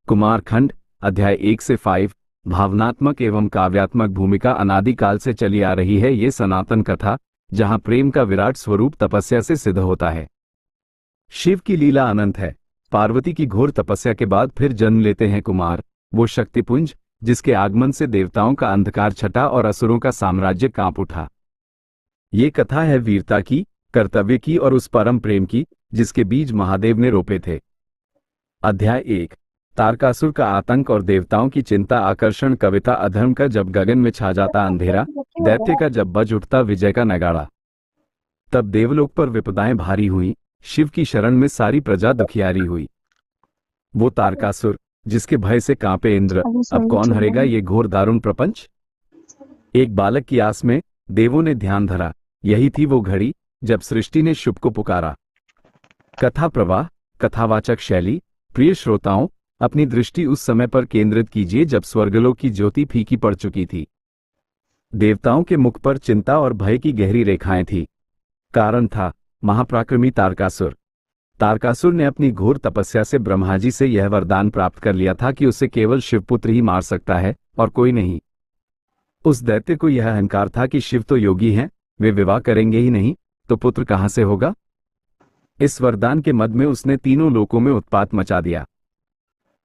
कुमारखंड अध्याय 1 से 5। भावनात्मक एवं काव्यात्मक भूमिका अनादिकाल से चली आ रही है ये सनातन कथा, जहां प्रेम का विराट स्वरूप तपस्या से सिद्ध होता है। शिव की लीला अनंत है। पार्वती की घोर तपस्या के बाद फिर जन्म लेते हैं कुमार, वो शक्तिपुंज जिसके आगमन से देवताओं का अंधकार छटा और असुरों का साम्राज्य कांप उठा। ये कथा है वीरता की, कर्तव्य की और उस परम प्रेम की जिसके बीज महादेव ने रोपे थे। अध्याय 1। तारकासुर का आतंक और देवताओं की चिंता। आकर्षण कविता। अधर्म का जब गगन में छा जाता अंधेरा, दैत्य का जब बज उठता विजय का नगाड़ा, तब देवलोक पर विपदाएं भारी हुई, शिव की शरण में सारी प्रजा दुखियारी हुई। वो तारकासुर जिसके भय से कांपे इंद्र, अब कौन हरेगा ये घोर दारुण प्रपंच। एक बालक की आस में देवों ने ध्यान धरा, यही थी वो घड़ी जब सृष्टि ने शुभ को पुकारा। कथा प्रवाह। कथावाचक शैली। प्रिय श्रोताओं, अपनी दृष्टि उस समय पर केंद्रित कीजिए जब स्वर्गलोक की ज्योति फीकी पड़ चुकी थी। देवताओं के मुख पर चिंता और भय की गहरी रेखाएं थी। कारण था महापराक्रमी तारकासुर। तारकासुर ने अपनी घोर तपस्या से ब्रह्मा जी से यह वरदान प्राप्त कर लिया था कि उसे केवल शिवपुत्र ही मार सकता है और कोई नहीं। उस दैत्य को यह अहंकार था कि शिव तो योगी हैं, वे विवाह करेंगे ही नहीं तो पुत्र कहां से होगा। इस वरदान के मद में उसने तीनों लोकों में उत्पात मचा दिया।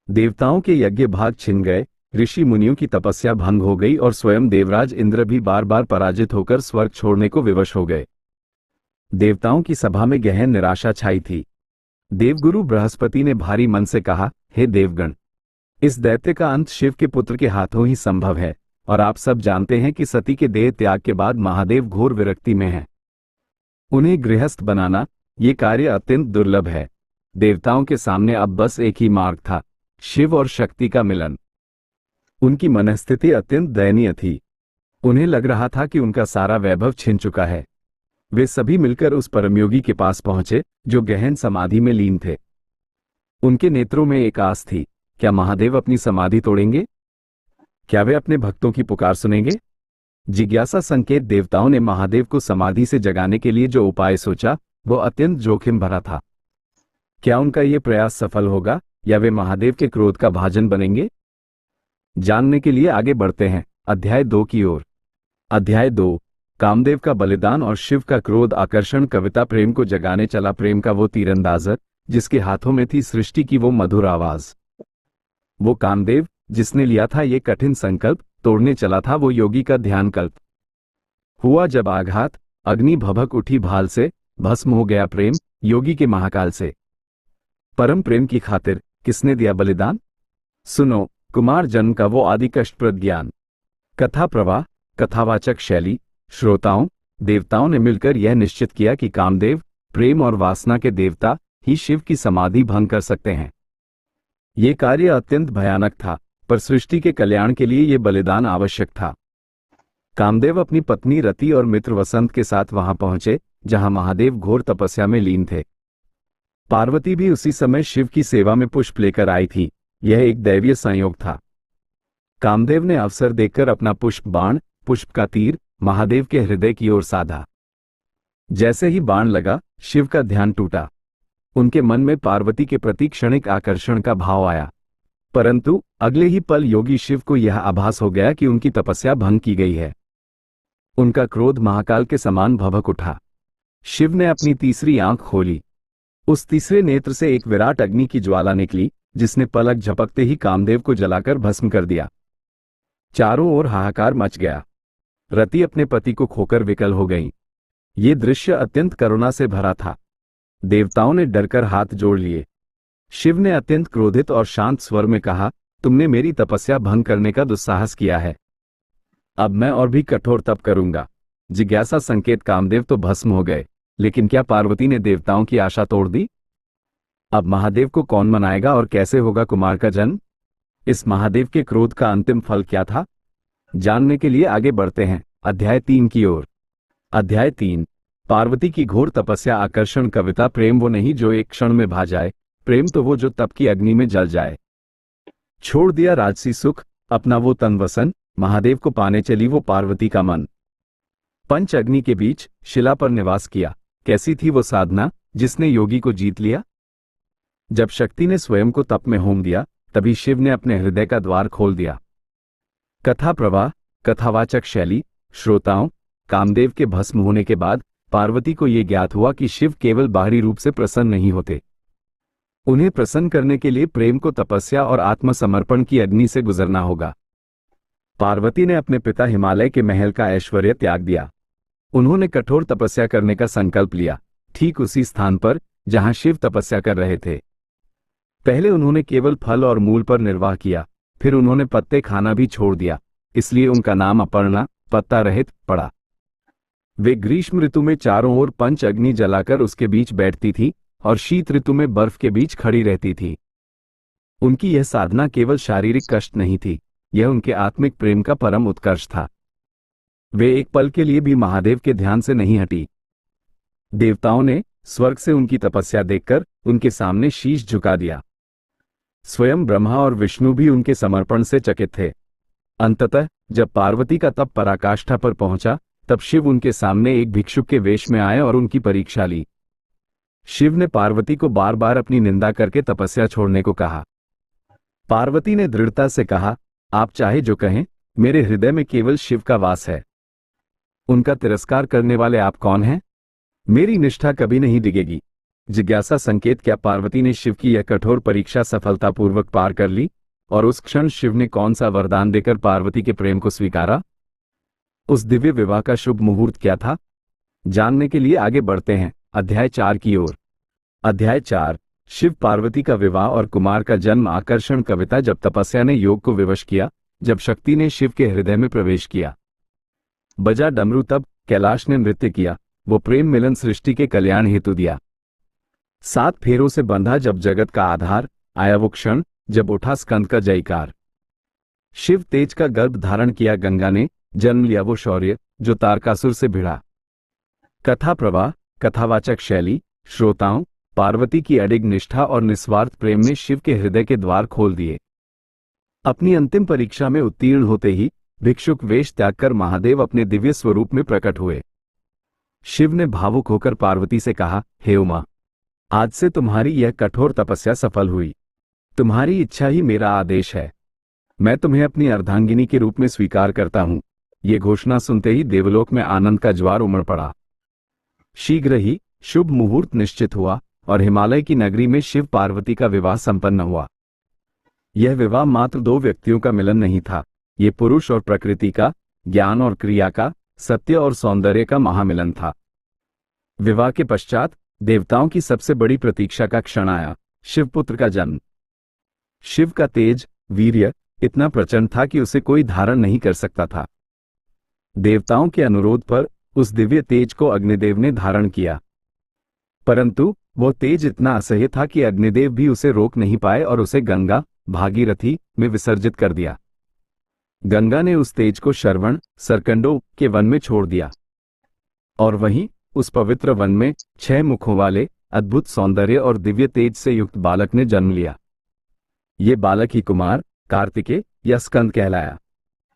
देवताओं के यज्ञ भाग छिन गए, ऋषि मुनियों की तपस्या भंग हो गई और स्वयं देवराज इंद्र भी बार बार पराजित होकर स्वर्ग छोड़ने को विवश हो गए। देवताओं की सभा में गहन निराशा छाई थी। देवगुरु बृहस्पति ने भारी मन से कहा, हे देवगण, इस दैत्य का अंत शिव के पुत्र के हाथों ही संभव है, और आप सब जानते हैं कि सती के देह त्याग के बाद महादेव घोर विरक्ति में हैं। उन्हें गृहस्थ बनाना ये कार्य अत्यंत दुर्लभ है। देवताओं के सामने अब बस एक ही मार्ग था, शिव और शक्ति का मिलन। उनकी मनस्थिति अत्यंत दयनीय थी। उन्हें लग रहा था कि उनका सारा वैभव छिन चुका है। वे सभी मिलकर उस परमयोगी के पास पहुंचे जो गहन समाधि में लीन थे। उनके नेत्रों में एक आस थी, क्या महादेव अपनी समाधि तोड़ेंगे? क्या वे अपने भक्तों की पुकार सुनेंगे? जिज्ञासा संकेत। देवताओं ने महादेव को समाधि से जगाने के लिए जो उपाय सोचा वो अत्यंत जोखिम भरा था। क्या उनका ये प्रयास सफल होगा या वे महादेव के क्रोध का भाजन बनेंगे? जानने के लिए आगे बढ़ते हैं अध्याय 2 की ओर। अध्याय 2। कामदेव का बलिदान और शिव का क्रोध। आकर्षण कविता। प्रेम को जगाने चला प्रेम का वो तीरंदाजर जिसके हाथों में थी सृष्टि की वो मधुर आवाज। वो कामदेव जिसने लिया था ये कठिन संकल्प, तोड़ने चला था वो योगी का ध्यान कल्प। हुआ जब आघात, अग्नि भभक उठी भाल से, भस्म हो गया प्रेम योगी के महाकाल से। परम प्रेम की खातिर किसने दिया बलिदान? सुनो कुमार जन्म का वो आदि कष्टप्रद ज्ञान। कथा प्रवाह। कथावाचक शैली। श्रोताओं, देवताओं ने मिलकर यह निश्चित किया कि कामदेव, प्रेम और वासना के देवता, ही शिव की समाधि भंग कर सकते हैं। ये कार्य अत्यंत भयानक था, पर सृष्टि के कल्याण के लिए यह बलिदान आवश्यक था। कामदेव अपनी पत्नी रति और मित्र वसंत के साथ वहां पहुंचे जहां महादेव घोर तपस्या में लीन थे। पार्वती भी उसी समय शिव की सेवा में पुष्प लेकर आई थी। यह एक दैवीय संयोग था। कामदेव ने अवसर देखकर अपना पुष्प बाण, पुष्प का तीर, महादेव के हृदय की ओर साधा। जैसे ही बाण लगा, शिव का ध्यान टूटा। उनके मन में पार्वती के प्रति क्षणिक आकर्षण का भाव आया, परंतु अगले ही पल योगी शिव को यह आभास हो गया कि उनकी तपस्या भंग की गई है। उनका क्रोध महाकाल के समान भभक उठा। शिव ने अपनी तीसरी आंख खोली। उस तीसरे नेत्र से एक विराट अग्नि की ज्वाला निकली जिसने पलक झपकते ही कामदेव को जलाकर भस्म कर दिया। चारों ओर हाहाकार मच गया। रति अपने पति को खोकर विकल हो गई। ये दृश्य अत्यंत करुणा से भरा था। देवताओं ने डरकर हाथ जोड़ लिए। शिव ने अत्यंत क्रोधित और शांत स्वर में कहा, तुमने मेरी तपस्या भंग करने का दुस्साहस किया है। अब मैं और भी कठोर तप करूंगा। जिज्ञासा संकेत। कामदेव तो भस्म हो गए, लेकिन क्या पार्वती ने देवताओं की आशा तोड़ दी? अब महादेव को कौन मनाएगा और कैसे होगा कुमार का जन्म? इस महादेव के क्रोध का अंतिम फल क्या था? जानने के लिए आगे बढ़ते हैं अध्याय 3 की ओर। अध्याय 3। पार्वती की घोर तपस्या। आकर्षण कविता। प्रेम वो नहीं जो एक क्षण में भा जाए, प्रेम तो वो जो तप की अग्नि में जल जाए। छोड़ दिया राजसी सुख, अपना वो तन वसन, महादेव को पाने चली वो पार्वती का मन। पंच अग्नि के बीच शिला पर निवास किया। कैसी थी वो साधना जिसने योगी को जीत लिया? जब शक्ति ने स्वयं को तप में होम दिया, तभी शिव ने अपने हृदय का द्वार खोल दिया। कथा प्रवाह। कथावाचक शैली। श्रोताओं, कामदेव के भस्म होने के बाद पार्वती को यह ज्ञात हुआ कि शिव केवल बाहरी रूप से प्रसन्न नहीं होते। उन्हें प्रसन्न करने के लिए प्रेम को तपस्या और आत्मसमर्पण की अग्नि से गुजरना होगा। पार्वती ने अपने पिता हिमालय के महल का ऐश्वर्य त्याग दिया। उन्होंने कठोर तपस्या करने का संकल्प लिया, ठीक उसी स्थान पर जहां शिव तपस्या कर रहे थे। पहले उन्होंने केवल फल और मूल पर निर्वाह किया, फिर उन्होंने पत्ते खाना भी छोड़ दिया, इसलिए उनका नाम अपर्णा, पत्ता रहित, पड़ा। वे ग्रीष्म ऋतु में चारों ओर पंच अग्नि जलाकर उसके बीच बैठती थी और शीत ऋतु में बर्फ के बीच खड़ी रहती थी। उनकी यह साधना केवल शारीरिक कष्ट नहीं थी, यह उनके आत्मिक प्रेम का परम उत्कर्ष था। वे एक पल के लिए भी महादेव के ध्यान से नहीं हटी। देवताओं ने स्वर्ग से उनकी तपस्या देखकर उनके सामने शीश झुका दिया। स्वयं ब्रह्मा और विष्णु भी उनके समर्पण से चकित थे। अंततः जब पार्वती का तप पराकाष्ठा पर पहुंचा, तब शिव उनके सामने एक भिक्षुक के वेश में आए और उनकी परीक्षा ली। शिव ने पार्वती को बार बार अपनी निंदा करके तपस्या छोड़ने को कहा। पार्वती ने दृढ़ता से कहा, आप चाहे जो कहें, मेरे हृदय में केवल शिव का वास है। उनका तिरस्कार करने वाले आप कौन हैं? मेरी निष्ठा कभी नहीं डिगेगी। जिज्ञासा संकेत। क्या पार्वती ने शिव की यह कठोर परीक्षा सफलतापूर्वक पार कर ली? और उस क्षण शिव ने कौन सा वरदान देकर पार्वती के प्रेम को स्वीकारा? उस दिव्य विवाह का शुभ मुहूर्त क्या था? जानने के लिए आगे बढ़ते हैं अध्याय 4 की ओर। अध्याय 4। शिव पार्वती का विवाह और कुमार का जन्म। आकर्षण कविता। जब तपस्या ने योग को विवश किया, जब शक्ति ने शिव के हृदय में प्रवेश किया, बजा डमरू, तब कैलाश ने नृत्य किया। वो प्रेम मिलन सृष्टि के कल्याण हेतु दिया। 7 फेरों से बंधा जब जगत का आधार, आया वो क्षण जब उठा स्कंद का जयकार। शिव तेज का गर्भ धारण किया, गंगा ने जन्म लिया वो शौर्य जो तारकासुर से भिड़ा। कथा प्रवाह। कथावाचक शैली। श्रोताओं, पार्वती की अडिग निष्ठा और निस्वार्थ प्रेम ने शिव के हृदय के द्वार खोल दिए। अपनी अंतिम परीक्षा में उत्तीर्ण होते ही भिक्षुक वेश त्यागकर महादेव अपने दिव्य स्वरूप में प्रकट हुए। शिव ने भावुक होकर पार्वती से कहा, हे उमा, आज से तुम्हारी यह कठोर तपस्या सफल हुई। तुम्हारी इच्छा ही मेरा आदेश है। मैं तुम्हें अपनी अर्धांगिनी के रूप में स्वीकार करता हूं। ये घोषणा सुनते ही देवलोक में आनंद का ज्वार उमड़ पड़ा। शीघ्र ही शुभ मुहूर्त निश्चित हुआ और हिमालय की नगरी में शिव पार्वती का विवाह संपन्न हुआ। यह विवाह मात्र 2 व्यक्तियों का मिलन नहीं था, ये पुरुष और प्रकृति का, ज्ञान और क्रिया का, सत्य और सौंदर्य का महामिलन था। विवाह के पश्चात देवताओं की सबसे बड़ी प्रतीक्षा का क्षण आया, शिवपुत्र का जन्म। शिव का तेज, वीर्य इतना प्रचंड था कि उसे कोई धारण नहीं कर सकता था। देवताओं के अनुरोध पर उस दिव्य तेज को अग्निदेव ने धारण किया, परंतु वो तेज इतना असह्य था कि अग्निदेव भी उसे रोक नहीं पाए और उसे गंगा, भागीरथी में विसर्जित कर दिया। गंगा ने उस तेज को श्रवण, सरकंडों के वन में छोड़ दिया और वहीं उस पवित्र वन में 6 मुखों वाले अद्भुत सौंदर्य और दिव्य तेज से युक्त बालक ने जन्म लिया। ये बालक ही कुमार, कार्तिकेय या स्कंद कहलाया।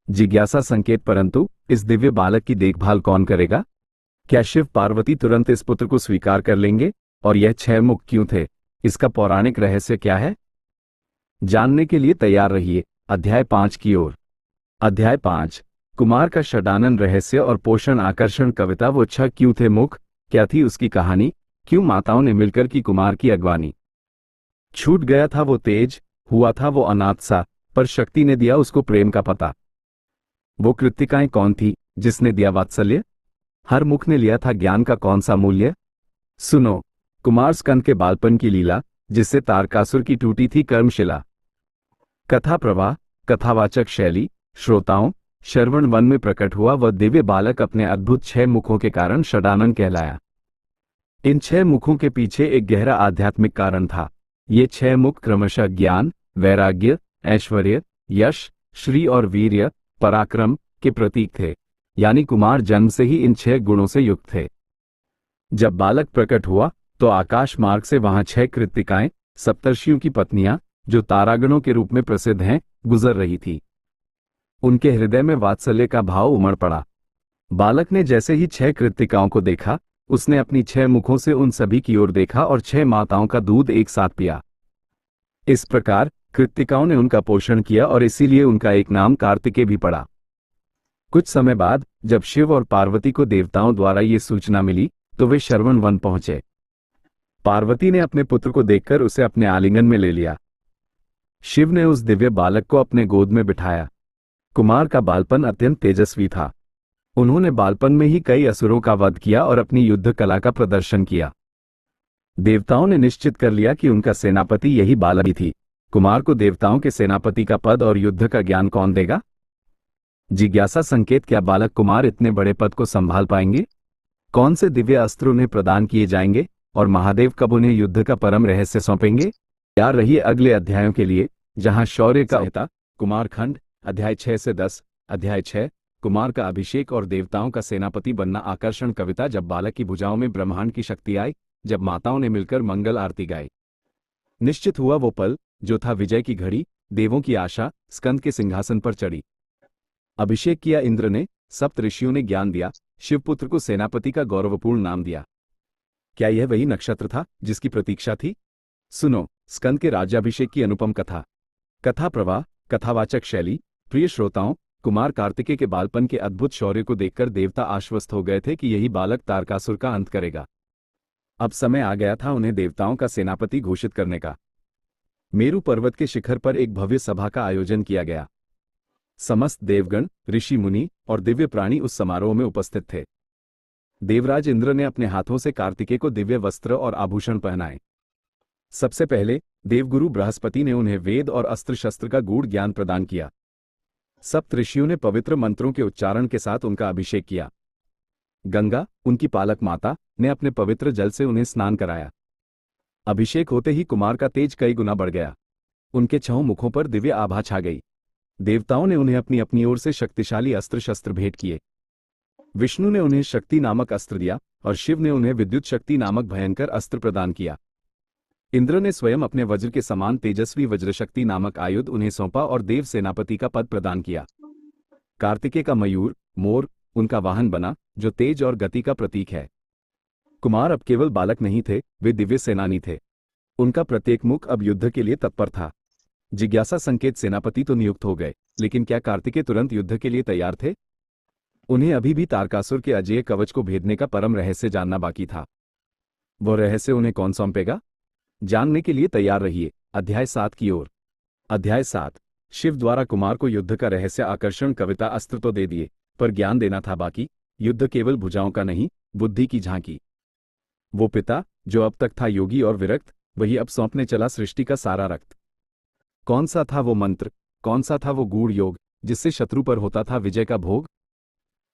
जिज्ञासा संकेत। परंतु इस दिव्य बालक की देखभाल कौन करेगा? क्या शिव पार्वती तुरंत इस पुत्र को स्वीकार कर लेंगे? और यह 6 मुख क्यों थे? इसका पौराणिक रहस्य क्या है? जानने के लिए तैयार रहिए अध्याय 5 की ओर। अध्याय 5। कुमार का षडानन रहस्य और पोषण। आकर्षण कविता। वो 6 क्यों थे मुख? क्या थी उसकी कहानी? क्यों माताओं ने मिलकर की कुमार की अगवानी? छूट गया था वो तेज, हुआ था वो अनाथ सा, पर शक्ति ने दिया उसको प्रेम का पता। वो कृतिकाएं कौन थी जिसने दिया वात्सल्य? हर मुख ने लिया था ज्ञान का कौन सा मूल्य? सुनो, कुमार स्कंद के बालपन की लीला, जिससे तारकासुर की टूटी थी कर्मशिला। कथा प्रवाह। कथावाचक शैली। श्रोताओं, श्रवण वन में प्रकट हुआ वह दिव्य बालक अपने अद्भुत 6 मुखों के कारण षडानन कहलाया। इन 6 मुखों के पीछे एक गहरा आध्यात्मिक कारण था। ये 6 मुख क्रमशः ज्ञान, वैराग्य, ऐश्वर्य, यश, श्री और वीर्य, पराक्रम के प्रतीक थे। यानी कुमार जन्म से ही इन 6 गुणों से युक्त थे। जब बालक प्रकट हुआ तो आकाश मार्ग से वहां 6 कृतिकाएं, सप्तर्षियों की पत्नियां, जो तारागणों के रूप में प्रसिद्ध हैं, गुजर रही थी। उनके हृदय में वात्सल्य का भाव उमड़ पड़ा। बालक ने जैसे ही 6 कृतिकाओं को देखा, उसने अपनी 6 मुखों से उन सभी की ओर देखा और 6 माताओं का दूध एक साथ पिया। इस प्रकार कृत्तिकाओं ने उनका पोषण किया और इसीलिए उनका एक नाम कार्तिकेय भी पड़ा। कुछ समय बाद जब शिव और पार्वती को देवताओं द्वारा ये सूचना मिली तो वे श्रवण वन पहुंचे। पार्वती ने अपने पुत्र को देखकर उसे अपने आलिंगन में ले लिया। शिव ने उस दिव्य बालक को अपने गोद में बिठाया। कुमार का बालपन अत्यंत तेजस्वी था। उन्होंने बालपन में ही कई असुरों का वध किया और अपनी युद्ध कला का प्रदर्शन किया। देवताओं ने निश्चित कर लिया कि उनका सेनापति यही बालक ही थी। कुमार को देवताओं के सेनापति का पद और युद्ध का ज्ञान कौन देगा? जिज्ञासा संकेत, क्या बालक कुमार इतने बड़े पद को संभाल पाएंगे? कौन से दिव्य अस्त्र उन्हें प्रदान किए जाएंगे और महादेव कब उन्हें युद्ध का परम रहस्य सौंपेंगे? तैयार रहिए अगले अध्यायों के लिए, जहां शौर्य का संहिता कुमार खंड अध्याय 6 से 10। अध्याय 6, कुमार का अभिषेक और देवताओं का सेनापति बनना। आकर्षण कविता। जब बालक की भुजाओं में ब्रह्मांड की शक्ति आई, जब माताओं ने मिलकर मंगल आरती गाई, निश्चित हुआ वो पल जो था विजय की घड़ी। देवों की आशा स्कंद के सिंहासन पर चढ़ी। अभिषेक किया इंद्र ने, सप्त ऋषियों ने ज्ञान दिया, शिवपुत्र को सेनापति का गौरवपूर्ण नाम दिया। क्या यह वही नक्षत्र था जिसकी प्रतीक्षा थी? सुनो स्कंद के राज्याभिषेक की अनुपम कथा। कथा प्रवाह, कथावाचक शैली। प्रिय श्रोताओं, कुमार कार्तिकेय के बालपन के अद्भुत शौर्य को देखकर देवता आश्वस्त हो गए थे कि यही बालक तारकासुर का अंत करेगा। अब समय आ गया था उन्हें देवताओं का सेनापति घोषित करने का। मेरु पर्वत के शिखर पर एक भव्य सभा का आयोजन किया गया। समस्त देवगण, ऋषि मुनि और दिव्य प्राणी उस समारोह में उपस्थित थे। देवराज इंद्र ने अपने हाथों से कार्तिकेय को दिव्य वस्त्र और आभूषण पहनाए। सबसे पहले देवगुरु बृहस्पति ने उन्हें वेद और अस्त्र शस्त्र का गूढ़ ज्ञान प्रदान किया। सप्त ऋषियों ने पवित्र मंत्रों के उच्चारण के साथ उनका अभिषेक किया। गंगा, उनकी पालक माता, ने अपने पवित्र जल से उन्हें स्नान कराया। अभिषेक होते ही कुमार का तेज कई गुना बढ़ गया। उनके छहों मुखों पर दिव्य आभा छा गई। देवताओं ने उन्हें अपनी अपनी ओर से शक्तिशाली अस्त्र शस्त्र भेंट किए। विष्णु ने उन्हें शक्ति नामक अस्त्र दिया और शिव ने उन्हें विद्युत शक्ति नामक भयंकर अस्त्र प्रदान किया। इंद्र ने स्वयं अपने वज्र के समान तेजस्वी वज्रशक्ति नामक आयुध उन्हें सौंपा और देव सेनापति का पद प्रदान किया। कार्तिकेय का मयूर, मोर, उनका वाहन बना, जो तेज और गति का प्रतीक है। कुमार अब केवल बालक नहीं थे, वे दिव्य सेनानी थे। उनका प्रत्येक मुख अब युद्ध के लिए तत्पर था। जिज्ञासा संकेत, सेनापति तो नियुक्त हो गए, लेकिन क्या कार्तिकेय तुरंत युद्ध के लिए तैयार थे? उन्हें अभी भी तारकासुर के अजेय कवच को भेदने का परम रहस्य जानना बाकी था। वह रहस्य उन्हें कौन सौंपेगा? जानने के लिए तैयार रहिए अध्याय 7 की ओर। अध्याय 7। शिव द्वारा कुमार को युद्ध का रहस्य। आकर्षण कविता। अस्त्र तो दे दिए, पर ज्ञान देना था बाकी। युद्ध केवल भुजाओं का नहीं, बुद्धि की झांकी। वो पिता जो अब तक था योगी और विरक्त, वही अब सौंपने चला सृष्टि का सारा रक्त। कौन सा था वो मंत्र, कौन सा था वो गूढ़ योग, जिससे शत्रु पर होता था विजय का भोग?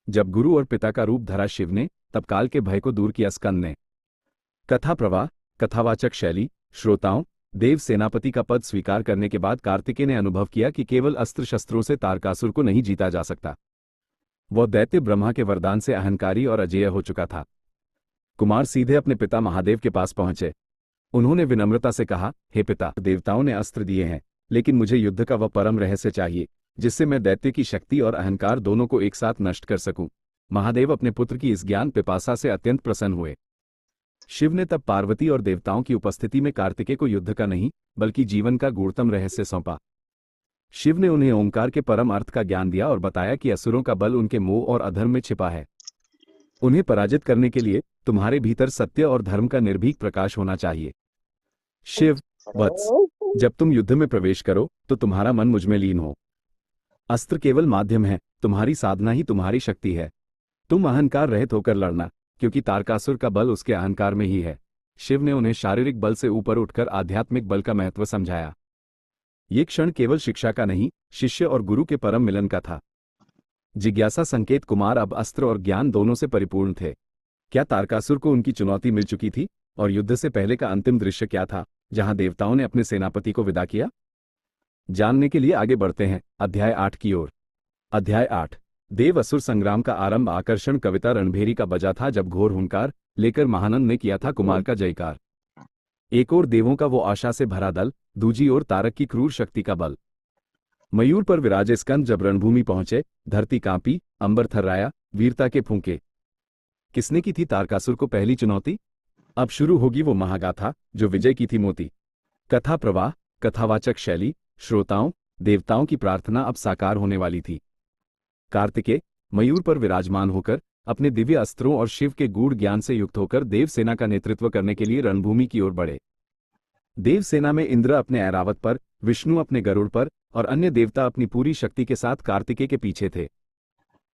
जब गुरु और पिता का रूप धरा शिव ने, तब काल के भय को दूर किया स्कंद ने। कथा प्रवाह, कथावाचक शैली। श्रोताओं, देव सेनापति का पद स्वीकार करने के बाद कार्तिकेय ने अनुभव किया कि केवल अस्त्र शस्त्रों से तारकासुर को नहीं जीता जा सकता। वह दैत्य ब्रह्मा के वरदान से अहंकारी और अजेय हो चुका था। कुमार सीधे अपने पिता महादेव के पास पहुंचे। उन्होंने विनम्रता से कहा, हे पिता, देवताओं ने अस्त्र दिए हैं, लेकिन मुझे युद्ध का वह परम रहस्य चाहिए जिससे मैं दैत्य की शक्ति और अहंकार दोनों को एक साथ नष्ट कर सकूं। महादेव अपने पुत्र की इस ज्ञान पिपासा से अत्यंत प्रसन्न हुए। शिव ने तब पार्वती और देवताओं की उपस्थिति में कार्तिकेय को युद्ध का नहीं, बल्कि जीवन का गूढ़तम रहस्य सौंपा। शिव ने उन्हें ओंकार के परम अर्थ का ज्ञान दिया और बताया कि असुरों का बल उनके मोह और अधर्म में छिपा है। उन्हें पराजित करने के लिए तुम्हारे भीतर सत्य और धर्म का निर्भीक प्रकाश होना चाहिए। शिव, वत्स, जब तुम युद्ध में प्रवेश करो तो तुम्हारा मन मुझ में लीन हो। अस्त्र केवल माध्यम है, तुम्हारी साधना ही तुम्हारी शक्ति है। तुम अहंकार रहित होकर लड़ना, क्योंकि तारकासुर का बल उसके अहंकार में ही है। शिव ने उन्हें शारीरिक बल से ऊपर उठकर आध्यात्मिक बल का महत्व समझाया। ये क्षण केवल शिक्षा का नहीं, शिष्य और गुरु के परम मिलन का था। जिज्ञासा संकेत, कुमार अब अस्त्र और ज्ञान दोनों से परिपूर्ण थे। क्या तारकासुर को उनकी चुनौती मिल चुकी थी? और युद्ध से पहले का अंतिम दृश्य क्या था, जहां देवताओं ने अपने सेनापति को विदा किया? जानने के लिए आगे बढ़ते हैं अध्याय 8 की ओर। अध्याय 8। देव असुर संग्राम का आरंभ। आकर्षण कविता। रणभेरी का बजा था जब घोर हुंकार लेकर महानंद ने किया था कुमार का जयकार। एक ओर देवों का वो आशा से भरा दल, दूजी ओर तारक की क्रूर शक्ति का बल। मयूर पर विराजे स्कंद जब रणभूमि पहुंचे, धरती कांपी, अंबर थर्राया, वीरता के फूंके। किसने की थी तारकासुर को पहली चुनौती? अब शुरू होगी वो महागाथा जो विजय की थी मोती। कथा प्रवाह, कथावाचक शैली। श्रोताओं, देवताओं की प्रार्थना अब साकार होने वाली थी। कार्तिकेय मयूर पर विराजमान होकर अपने दिव्य अस्त्रों और शिव के गूढ़ ज्ञान से युक्त होकर देवसेना का नेतृत्व करने के लिए रणभूमि की ओर बढ़े। देवसेना में इंद्र अपने ऐरावत पर, विष्णु अपने गरुड़ पर और अन्य देवता अपनी पूरी शक्ति के साथ कार्तिकेय के पीछे थे।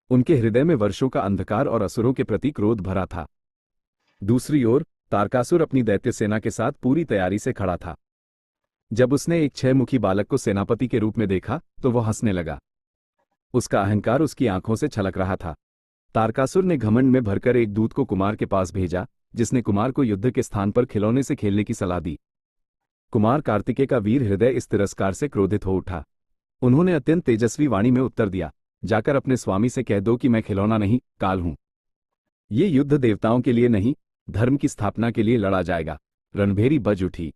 उनके हृदय में वर्षों का अंधकार और असुरों के प्रति क्रोध भरा था। दूसरी ओर तारकासुर अपनी दैत्य सेना के साथ पूरी तैयारी से खड़ा था। जब उसने एक 6 मुखी बालक को सेनापति के रूप में देखा तो वह हंसने लगा। उसका अहंकार उसकी आंखों से छलक रहा था। तारकासुर ने घमंड में भरकर एक दूत को कुमार के पास भेजा, जिसने कुमार को युद्ध के स्थान पर खिलौने से खेलने की सलाह दी। कुमार कार्तिकेय का वीर हृदय इस तिरस्कार से क्रोधित हो उठा। उन्होंने अत्यंत तेजस्वी वाणी में उत्तर दिया, जाकर अपने स्वामी से कह दो कि मैं खिलौना नहीं, काल हूं। ये युद्ध देवताओं के लिए नहीं, धर्म की स्थापना के लिए लड़ा जाएगा। रणभेरी बज उठी।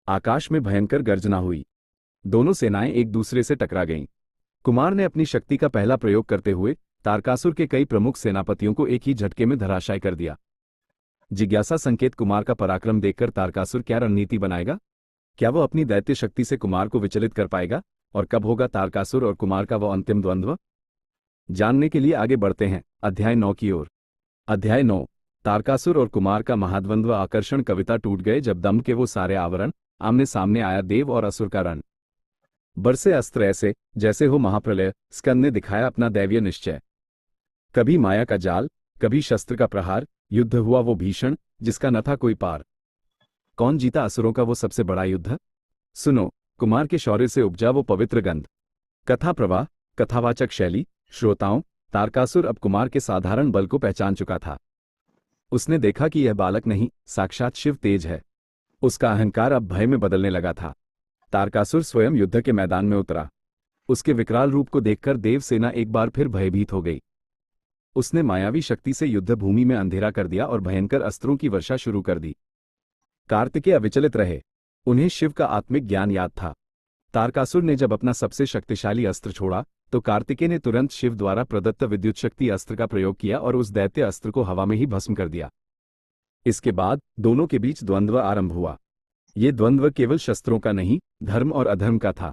आकाश में भयंकर गर्जना हुई। दोनों सेनाएं एक दूसरे से टकरा गईं। कुमार ने अपनी शक्ति का पहला प्रयोग करते हुए तारकासुर के कई प्रमुख सेनापतियों को एक ही झटके में धराशायी कर दिया। जिज्ञासा संकेत कुमार का पराक्रम देखकर तारकासुर क्या रणनीति बनाएगा? क्या वह अपनी दैत्य शक्ति से कुमार को विचलित कर पाएगा? और कब होगा तारकासुर और कुमार का वह अंतिम द्वंद्व? जानने के लिए आगे बढ़ते हैं अध्याय 9 की ओर। अध्याय 9। तारकासुर और कुमार का महाद्वंद्व। आकर्षण कविता टूट गए जब दम के वो सारे आवरण, आमने सामने आया देव और असुर का रण। बरसे अस्त्र ऐसे जैसे हो महाप्रलय। स्कंद ने दिखाया अपना दैवीय निश्चय। कभी माया का जाल, कभी शस्त्र का प्रहार। युद्ध हुआ वो भीषण, जिसका न था कोई पार। कौन जीता असुरों का वो सबसे बड़ा युद्ध? सुनो, कुमार के शौर्य से उपजा वो पवित्र गंध। कथा प्रवाह, कथावाचक शैली। श्रोताओं, तारकासुर अब कुमार के साधारण बल को पहचान चुका था। उसने देखा कि यह बालक नहीं, साक्षात शिव तेज है। उसका अहंकार अब भय में बदलने लगा था। तारकासुर स्वयं युद्ध के मैदान में उतरा। उसके विकराल रूप को देखकर देवसेना एक बार फिर भयभीत हो गई। उसने मायावी शक्ति से युद्ध भूमि में अंधेरा कर दिया और भयंकर अस्त्रों की वर्षा शुरू कर दी। कार्तिकेय अविचलित रहे। उन्हें शिव का आत्मिक ज्ञान याद था। तारकासुर ने जब अपना सबसे शक्तिशाली अस्त्र छोड़ा तो कार्तिकेय ने तुरंत शिव द्वारा प्रदत्त विद्युत शक्ति अस्त्र का प्रयोग किया और उस दैत्य अस्त्र को हवा में ही भस्म कर दिया। इसके बाद दोनों के बीच द्वंद्व आरंभ हुआ। ये द्वंद्व केवल शस्त्रों का नहीं, धर्म और अधर्म का था।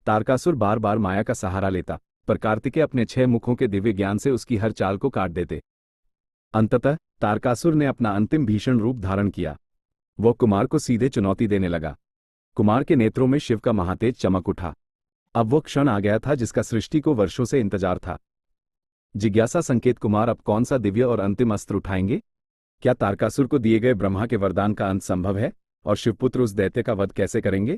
तारकासुर बार बार माया का सहारा लेता, पर कार्तिकेय अपने 6 मुखों के दिव्य ज्ञान से उसकी हर चाल को काट देते। अंततः तारकासुर ने अपना अंतिम भीषण रूप धारण किया। वह कुमार को सीधे चुनौती देने लगा। कुमार के नेत्रों में शिव का महातेज चमक उठा। अब वह क्षण आ गया था जिसका सृष्टि को वर्षों से इंतजार था। जिज्ञासा संकेत कुमार अब कौन सा दिव्य और अंतिम अस्त्र उठाएंगे? क्या तारकासुर को दिए गए ब्रह्मा के वरदान का अंत संभव है? और शिवपुत्र उस दैत्य का वध कैसे करेंगे?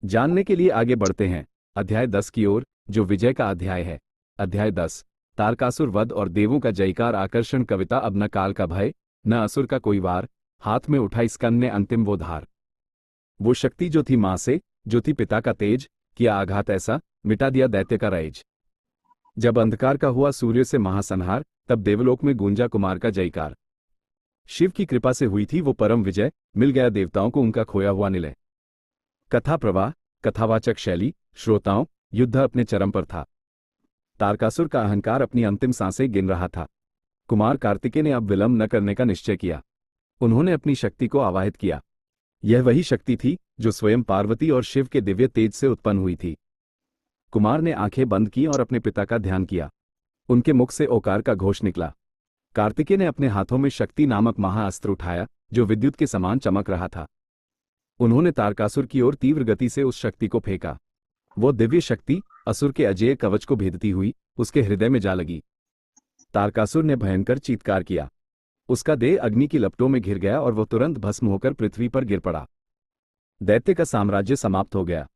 जानने के लिए आगे बढ़ते हैं अध्याय 10 की ओर, जो विजय का अध्याय है। अध्याय 10। तारकासुर वध और देवों का जयकार। आकर्षण कविता। अब न काल का भय, न असुर का कोई वार। हाथ में उठा स्कंद ने अंतिम वो धार। वो शक्ति जो थी मां से, जो थी पिता का तेज, किया आघात ऐसा, मिटा दिया दैत्य का रैज। जब अंधकार का हुआ सूर्य से महासंहार, तब देवलोक में गूंजा कुमार का जयकार। शिव की कृपा से हुई थी वो परम विजय, मिल गया देवताओं को उनका खोया हुआ निलय। कथा प्रवाह, कथावाचक शैली। श्रोताओं, युद्ध अपने चरम पर था। तारकासुर का अहंकार अपनी अंतिम सांसें गिन रहा था। कुमार कार्तिकेय ने अब विलंब न करने का निश्चय किया। उन्होंने अपनी शक्ति को आवाहित किया। यह वही शक्ति थी जो स्वयं पार्वती और शिव के दिव्य तेज से उत्पन्न हुई थी। कुमार ने आंखें बंद की और अपने पिता का ध्यान किया। उनके मुख से ओकार का घोष निकला। कार्तिकेय ने अपने हाथों में शक्ति नामक महाअस्त्र उठाया, जो विद्युत के समान चमक रहा था। उन्होंने तारकासुर की ओर तीव्र गति से उस शक्ति को फेंका। वो दिव्य शक्ति असुर के अजेय कवच को भेदती हुई उसके हृदय में जा लगी। तारकासुर ने भयंकर चीत्कार किया। उसका देह अग्नि की लपटों में घिर गया और वह तुरंत भस्म होकर पृथ्वी पर गिर पड़ा। दैत्य का साम्राज्य समाप्त हो गया।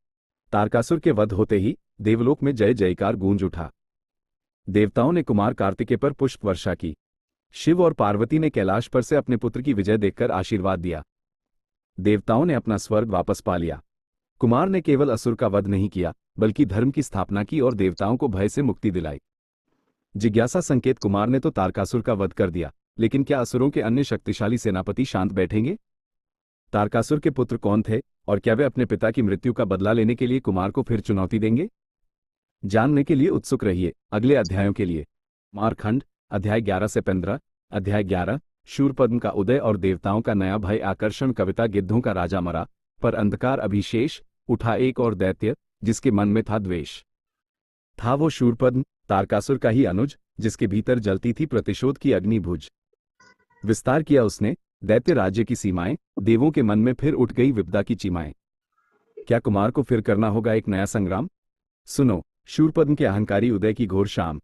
तारकासुर के वध होते ही देवलोक में जय जयकार गूंज उठा। देवताओं ने कुमार कार्तिकेय पर पुष्प वर्षा की। शिव और पार्वती ने कैलाश पर से अपने पुत्र की विजय देखकर आशीर्वाद दिया। देवताओं ने अपना स्वर्ग वापस पा लिया। कुमार ने केवल असुर का वध नहीं किया, बल्कि धर्म की स्थापना की और देवताओं को भय से मुक्ति दिलाई। जिज्ञासा संकेत कुमार ने तो तारकासुर का वध कर दिया, लेकिन क्या असुरों के अन्य शक्तिशाली सेनापति शांत बैठेंगे? तारकासुर के पुत्र कौन थे और क्या वे अपने पिता की मृत्यु का बदला लेने के लिए कुमार को फिर चुनौती देंगे? जानने के लिए उत्सुक रहिए अगले अध्यायों के लिए। कुमारखंड अध्याय 11 से 15। अध्याय 11। शूरपद्म का उदय और देवताओं का नया भय। आकर्षण कविता। गिद्धों का राजा मरा, पर अंधकार अभिशेष, उठा एक और दैत्य, जिसके मन में था द्वेष। था वो शूरपद्म, तारकासुर का ही अनुज, जिसके भीतर जलती थी प्रतिशोध की अग्निभुज। विस्तार किया उसने दैत्य राज्य की सीमाएं, देवों के मन में फिर उठ गई विपदा की चिमाएं। क्या कुमार को फिर करना होगा एक नया संग्राम? सुनो शूरपद्म के अहंकारी उदय की घोर शाम।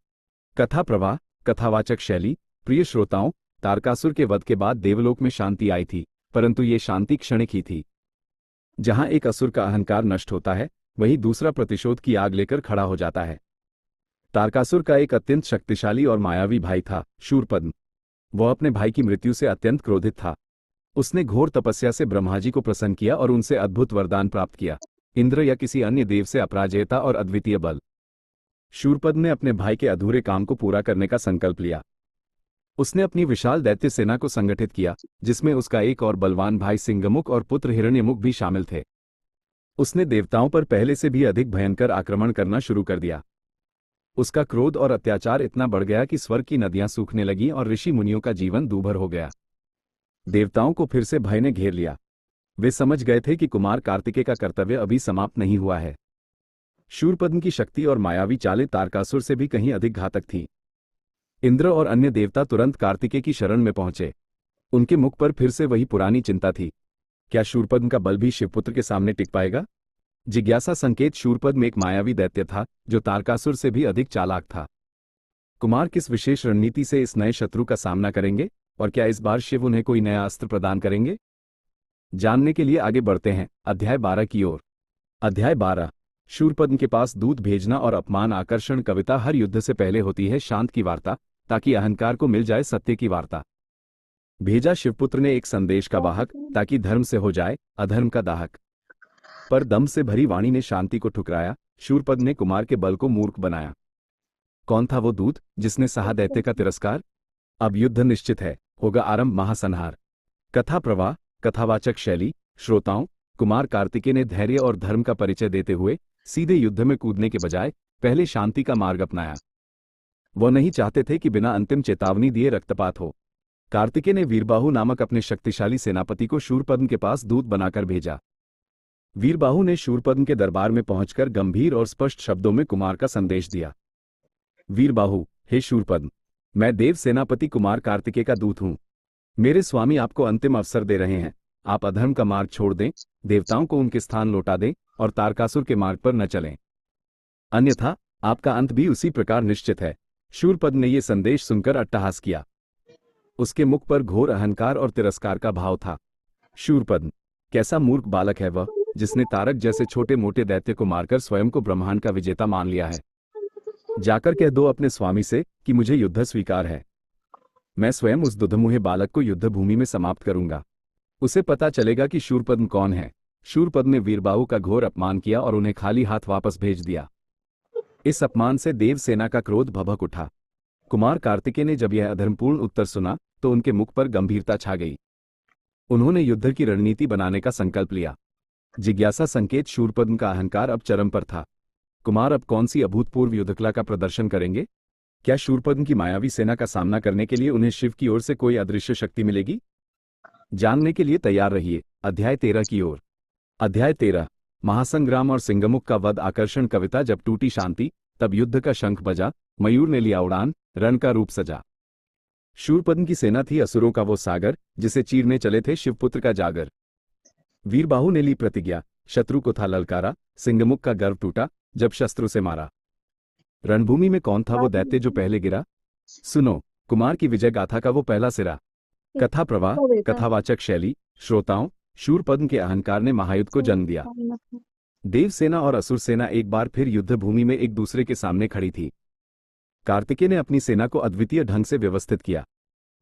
कथा प्रवाह, कथावाचक शैली। प्रिय श्रोताओं, तारकासुर के वध के बाद देवलोक में शांति आई थी, परंतु ये शांति क्षणिक ही थी। जहां एक असुर का अहंकार नष्ट होता है, वहीं दूसरा प्रतिशोध की आग लेकर खड़ा हो जाता है। तारकासुर का एक अत्यंत शक्तिशाली और मायावी भाई था, शूरपद्म। वह अपने भाई की मृत्यु से अत्यंत क्रोधित था। उसने घोर तपस्या से ब्रह्मा जी को प्रसन्न किया और उनसे अद्भुत वरदान प्राप्त किया, इंद्र या किसी अन्य देव से अपराजेयता और अद्वितीय बल। शूरपद्म ने अपने भाई के अधूरे काम को पूरा करने का संकल्प लिया। उसने अपनी विशाल दैत्य सेना को संगठित किया, जिसमें उसका एक और बलवान भाई सिंगमुख और पुत्र हिरण्यमुख भी शामिल थे। उसने देवताओं पर पहले से भी अधिक भयंकर आक्रमण करना शुरू कर दिया। उसका क्रोध और अत्याचार इतना बढ़ गया कि स्वर्ग की नदियां सूखने लगीं और ऋषि मुनियों का जीवन दूभर हो गया। देवताओं को फिर से भय ने घेर लिया। वे समझ गए थे कि कुमार कार्तिकेय का कर्तव्य अभी समाप्त नहीं हुआ है। शूरपद्म की शक्ति और मायावी चालें तारकासुर से भी कहीं अधिक घातक थीं। इंद्र और अन्य देवता तुरंत कार्तिकेय की शरण में पहुंचे। उनके मुख पर फिर से वही पुरानी चिंता थी, क्या शूरपद्म का बल भी शिवपुत्र के सामने टिक पाएगा? जिज्ञासा संकेत शूरपद्म एक मायावी दैत्य था, जो तारकासुर से भी अधिक चालाक था। कुमार किस विशेष रणनीति से इस नए शत्रु का सामना करेंगे, और क्या इस बार शिव उन्हें कोई नया अस्त्र प्रदान करेंगे? जानने के लिए आगे बढ़ते हैं अध्याय 12 की ओर। अध्याय 12। शूरपद्म के पास दूत भेजना और अपमान आकर्षण कविता। हर युद्ध से पहले होती है शांत की वार्ता, ताकि अहंकार को मिल जाए सत्य की वार्ता। भेजा शिवपुत्र ने एक संदेश का वाहक, ताकि धर्म से हो जाए अधर्म का दाहक। पर दम से भरी वाणी ने शांति को ठुकराया, शूरपद्म ने कुमार के बल को मूर्ख बनाया। कौन था वो दूत जिसने सहा दैत्य का तिरस्कार? अब युद्ध निश्चित है, होगा आरंभ महासंहार। कथा प्रवाह, कथावाचक शैली। श्रोताओं, कुमार कार्तिकेय ने धैर्य और धर्म का परिचय देते हुए सीधे युद्ध में कूदने के बजाय पहले शांति का मार्ग अपनाया। वह नहीं चाहते थे कि बिना अंतिम चेतावनी दिए रक्तपात हो। कार्तिकेय ने वीरबाहु नामक अपने शक्तिशाली सेनापति को शूरपद्म के पास दूत बनाकर भेजा। वीरबाहु ने शूरपद्म के दरबार में पहुंचकर गंभीर और स्पष्ट शब्दों में कुमार का संदेश दिया। वीरबाहु, हे शूरपद्म, मैं देव सेनापति कुमार कार्तिकेय का दूत हूं। मेरे स्वामी आपको अंतिम अवसर दे रहे हैं। आप अधर्म का मार्ग छोड़ दें, देवताओं को उनके स्थान लौटा दें और तारकासुर के मार्ग पर न चलें, अन्यथा आपका अंत भी उसी प्रकार निश्चित है। शूरपद्म ने यह संदेश सुनकर अट्टहास किया। उसके मुख पर घोर अहंकार और तिरस्कार का भाव था। शूरपद्म, कैसा मूर्ख बालक है वह, जिसने तारक जैसे छोटे मोटे दैत्य को मारकर स्वयं को ब्रह्मांड का विजेता मान लिया है। जाकर कह दो अपने स्वामी से कि मुझे युद्ध स्वीकार है। मैं स्वयं उस दुधमुहे बालक को युद्ध भूमि में समाप्त करूंगा। उसे पता चलेगा कि शूरपद्म कौन है। शूरपद्म ने वीरबाहु का घोर अपमान किया और उन्हें खाली हाथ वापस भेज दिया। इस अपमान से देव सेना का क्रोध भभक उठा। कुमार कार्तिकेय ने जब यह अधर्मपूर्ण उत्तर सुना तो उनके मुख पर गंभीरता छा गई। उन्होंने युद्ध की रणनीति बनाने का संकल्प लिया। जिज्ञासा संकेत शूरपद्म का अहंकार अब चरम पर था। कुमार अब कौन सी अभूतपूर्व युद्धकला का प्रदर्शन करेंगे? क्या शूरपद्म की मायावी सेना का सामना करने के लिए उन्हें शिव की ओर से कोई अदृश्य शक्ति मिलेगी? जानने के लिए तैयार रहिए अध्याय 13 की ओर। अध्याय 13। महासंग्राम और सिंगमुख का वध। आकर्षण कविता। जब टूटी शांति, तब युद्ध का शंख बजा, मयूर ने लिया उड़ान, रण का रूप सजा। शूरपद्म की सेना थी असुरों का वो सागर, जिसे चीरने चले थे शिवपुत्र का जागर। वीरबाहु ने ली प्रतिज्ञा, शत्रु को था ललकारा, सिंगमुख का गर्व टूटा जब शस्त्रों से मारा। रणभूमि में कौन था वो दैत्य जो पहले गिरा? सुनो कुमार की विजय गाथा का वो पहला सिरा। कथा प्रवाह, कथावाचक शैली। श्रोताओं, शूरपद्म के अहंकार ने महायुद्ध को जन्म दिया। देव सेना और असुर सेना एक बार फिर युद्ध भूमि में एक दूसरे के सामने खड़ी थी। कार्तिकेय ने अपनी सेना को अद्वितीय ढंग से व्यवस्थित किया।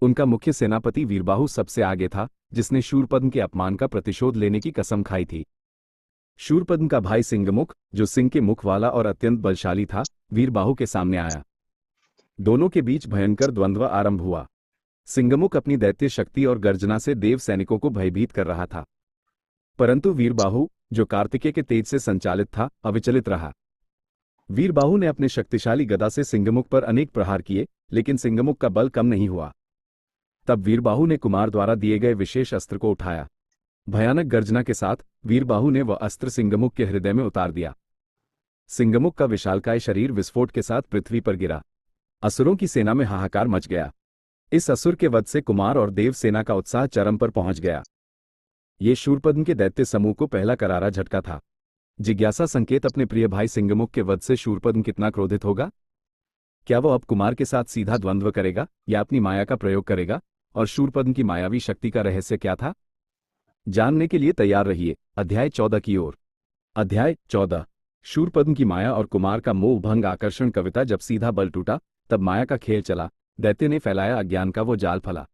उनका मुख्य सेनापति वीरबाहु सबसे आगे था, जिसने शूरपद्म के अपमान का प्रतिशोध लेने की कसम खाई थी। शूरपद्म का भाई सिंगमुख, जो सिंह के मुख वाला और अत्यंत बलशाली था, वीरबाहु के सामने आया। दोनों के बीच भयंकर द्वंद्व आरंभ हुआ। सिंगमुख अपनी दैत्य शक्ति और गर्जना से देव सैनिकों को भयभीत कर रहा था, परंतु वीरबाहु, जो कार्तिकेय के तेज से संचालित था, अविचलित रहा। वीरबाहु ने अपने शक्तिशाली गदा से सिंगमुख पर अनेक प्रहार किए, लेकिन सिंगमुख का बल कम नहीं हुआ। तब वीरबाहु ने कुमार द्वारा दिए गए विशेष अस्त्र को उठाया। भयानक गर्जना के साथ वीरबाहु ने वह अस्त्र सिंगमुख के हृदय में उतार दिया। सिंगमुख का विशालकाय शरीर विस्फोट के साथ पृथ्वी पर गिरा। असुरों की सेना में हाहाकार मच गया। इस असुर के वध से कुमार और देव सेना का उत्साह चरम पर पहुंच गया। ये शूरपद्म के दैत्य समूह को पहला करारा झटका था। जिज्ञासा संकेत अपने प्रिय भाई सिंगमुख के वध से शूरपद्म कितना क्रोधित होगा? क्या वो अब कुमार के साथ सीधा द्वंद्व करेगा या अपनी माया का प्रयोग करेगा? और शूरपद्म की मायावी शक्ति का रहस्य क्या था? जानने के लिए तैयार रहिए अध्याय 14 की ओर। अध्याय 14। शूरपद्म की माया और कुमार का मोह भंग आकर्षण कविता। जब सीधा बल टूटा तब माया का खेल चला। दैत्य ने फैलाया अज्ञान का वो जाल फला।